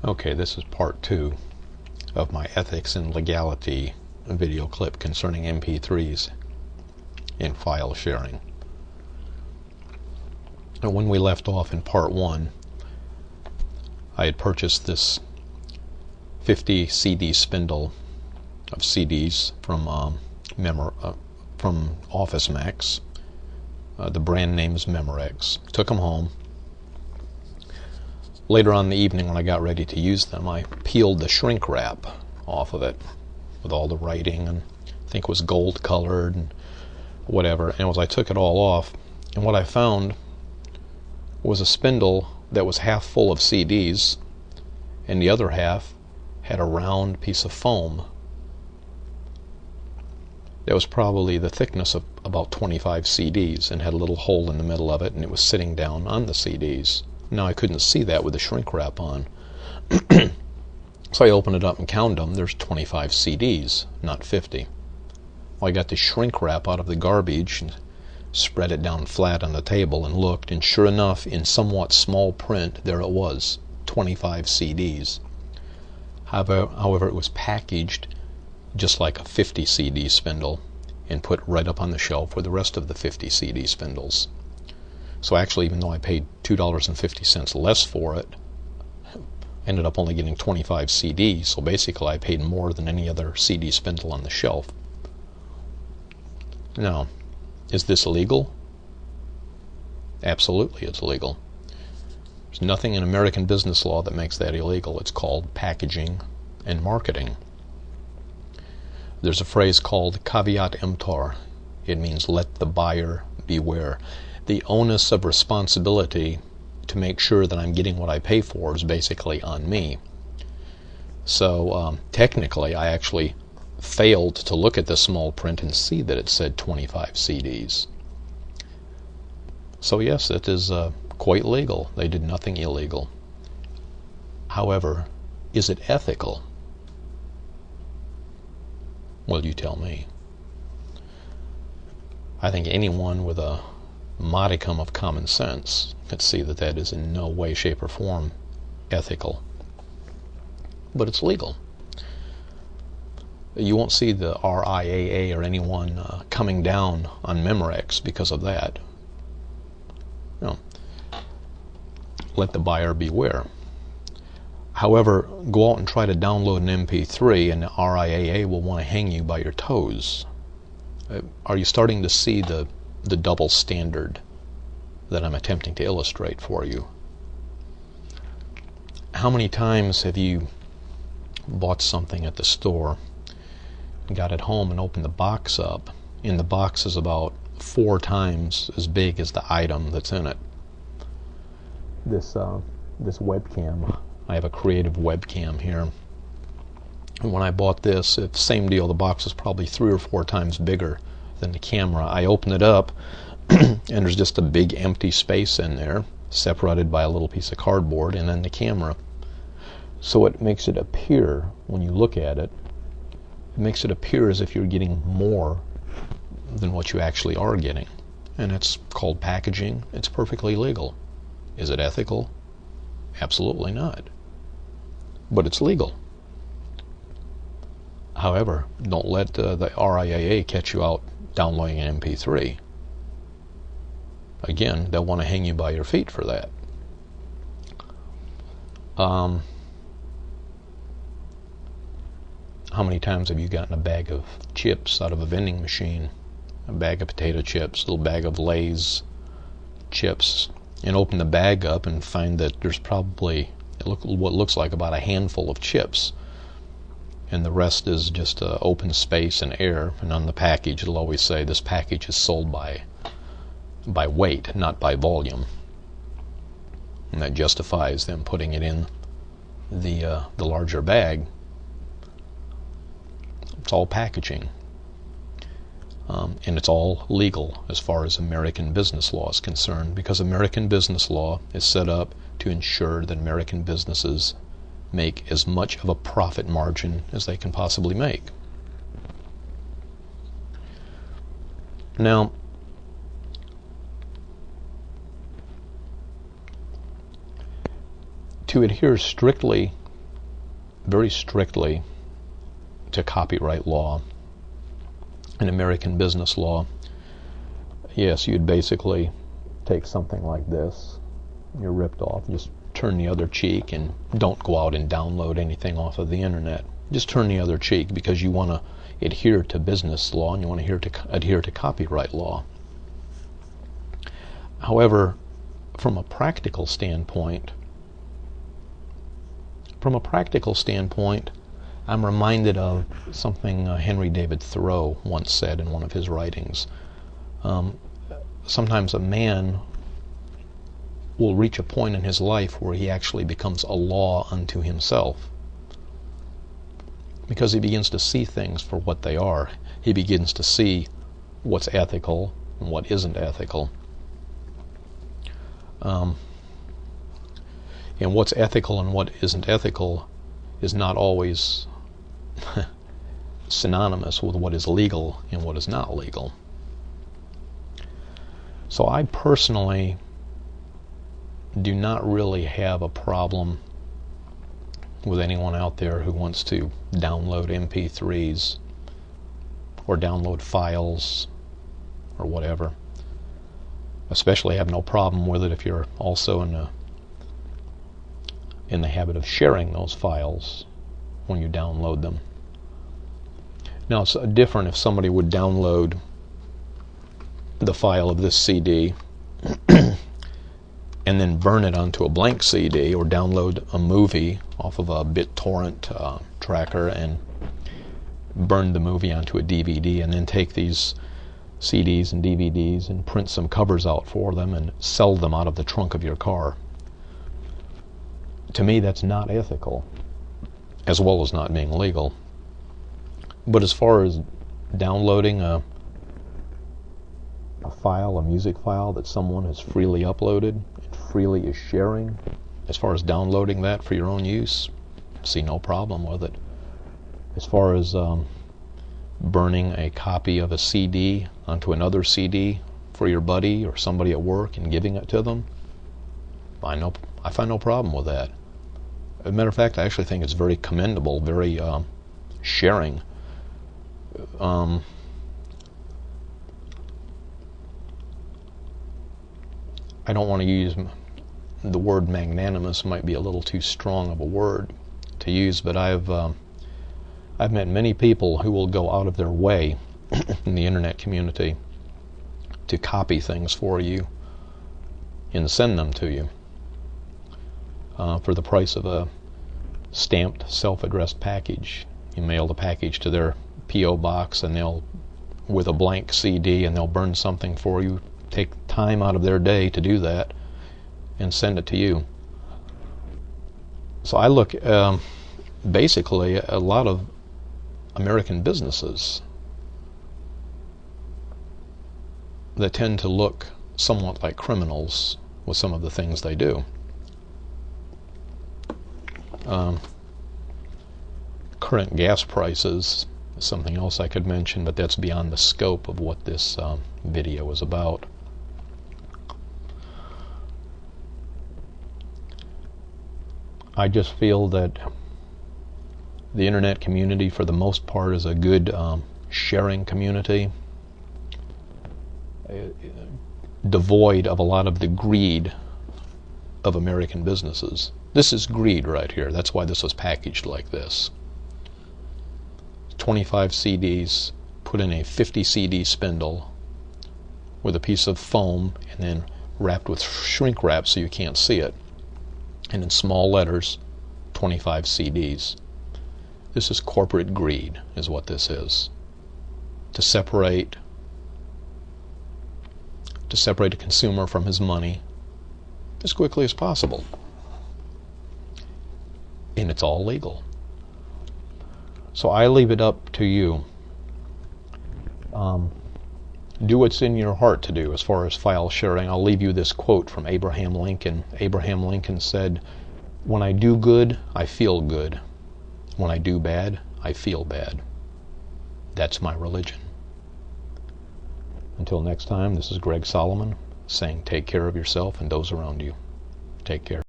Okay, this is part 2 of my ethics and legality video clip concerning MP3's in file sharing. And when we left off in part 1, I had purchased this 50 CD spindle of CDs from Office Max. The brand name is Memorex. Took them home. Later on in the evening, when I got ready to use them, I peeled the shrink wrap off of it with all the writing, and I think it was gold colored and whatever. And as I took it all off, and what I found was a spindle that was half full of CDs, and the other half had a round piece of foam that was probably the thickness of about 25 CDs and had a little hole in the middle of it, and it was sitting down on the CDs. Now I couldn't see that with the shrink wrap on. So I opened it up and counted them. There's 25 CDs, not 50. Well, I got the shrink wrap out of the garbage and spread it down flat on the table and looked, and sure enough, in somewhat small print, there it was, 25 CDs. However, it was packaged just like a 50 CD spindle and put right up on the shelf with the rest of the 50 CD spindles. So actually, even though I paid $2.50 less for it, I ended up only getting 25 CDs. So basically, I paid more than any other CD spindle on the shelf. Now, is this illegal? Absolutely, it's illegal. There's nothing in American business law that makes that illegal. It's called packaging and marketing. There's a phrase called caveat emptor. It means let the buyer beware. The onus of responsibility to make sure that I'm getting what I pay for is basically on me. So technically, I actually failed to look at the small print and see that it said 25 CDs. So yes, it is quite legal. They did nothing illegal. However, is it ethical? Well, you tell me. I think anyone with a modicum of common sense could see that that is in no way, shape, or form ethical. But it's legal. You won't see the RIAA or anyone coming down on Memorex because of that. No. Let the buyer beware. However, go out and try to download an MP3 and the RIAA will want to hang you by your toes. Are you starting to see the double standard that I'm attempting to illustrate for you? How many times have you bought something at the store and got it home and opened the box up, and the box is about 4 times as big as the item that's in it? This webcam, I have a creative webcam here, and when I bought this, it's the same deal. The box is probably 3 or 4 times bigger than the camera. I open it up and there's just a big empty space in there, separated by a little piece of cardboard, and then the camera. So it makes it appear, when you look at it, it makes it appear as if you're getting more than what you actually are getting. And it's called packaging. It's perfectly legal. Is it ethical? Absolutely not. But it's legal. However, don't let the RIAA catch you out downloading an MP3. Again, they'll want to hang you by your feet for that. How many times have you gotten a bag of chips out of a vending machine? A bag of potato chips, a little bag of Lay's chips, and open the bag up and find that there's probably what looks like about a handful of chips, and the rest is just open space and air. And on the package it'll always say this package is sold by weight, not by volume, and that justifies them putting it in the larger bag. It's all packaging, and it's all legal as far as American business law is concerned, because American business law is set up to ensure that American businesses make as much of a profit margin as they can possibly make. Now, to adhere strictly very strictly to copyright law and American business law. Yes, you'd basically take something like this, you're ripped off, just turn the other cheek and don't go out and download anything off of the internet. Just turn the other cheek because you want to adhere to business law and you want to adhere to copyright law. However, from a practical standpoint, I'm reminded of something Henry David Thoreau once said in one of his writings. Sometimes a man will reach a point in his life where he actually becomes a law unto himself, because he begins to see things for what they are. He begins to see what's ethical and what isn't ethical. And what's ethical and what isn't ethical is not always synonymous with what is legal and what is not legal. So I personally do not really have a problem with anyone out there who wants to download MP3's or download files or whatever. Especially have no problem with it if you're also in the habit of sharing those files when you download them. Now it's different if somebody would download the file of this CD and then burn it onto a blank CD, or download a movie off of a BitTorrent tracker and burn the movie onto a DVD, and then take these CDs and DVDs and print some covers out for them and sell them out of the trunk of your car. To me, that's not ethical, as well as not being legal. But as far as downloading a file, a music file that someone has freely uploaded and freely is sharing, as far as downloading that for your own use, see no problem with it. As far as burning a copy of a CD onto another CD for your buddy or somebody at work and giving it to them, I find no problem with that. As a matter of fact, I actually think it's very commendable, very sharing. I don't want to use the word magnanimous, might be a little too strong of a word to use, but I've met many people who will go out of their way in the internet community to copy things for you and send them to you for the price of a stamped self-addressed package. You mail the package to their P.O. box, and they'll, with a blank CD, and they'll burn something for you, take time out of their day to do that, and send it to you. So I look, basically, a lot of American businesses that tend to look somewhat like criminals with some of the things they do. Current gas prices is something else I could mention, but that's beyond the scope of what this video is about. I just feel that the internet community, for the most part, is a good sharing community, devoid of a lot of the greed of American businesses. This is greed right here. That's why this was packaged like this. 25 CDs put in a 50 CD spindle with a piece of foam and then wrapped with shrink wrap so you can't see it. And in small letters, 25 CDs. This is corporate greed, is what this is. To separate a consumer from his money as quickly as possible. And it's all legal. So I leave it up to you. Do what's in your heart to do as far as file sharing. I'll leave you this quote from Abraham Lincoln. Abraham Lincoln said, "When I do good, I feel good. When I do bad, I feel bad. That's my religion." Until next time, this is Greg Solomon saying take care of yourself and those around you. Take care.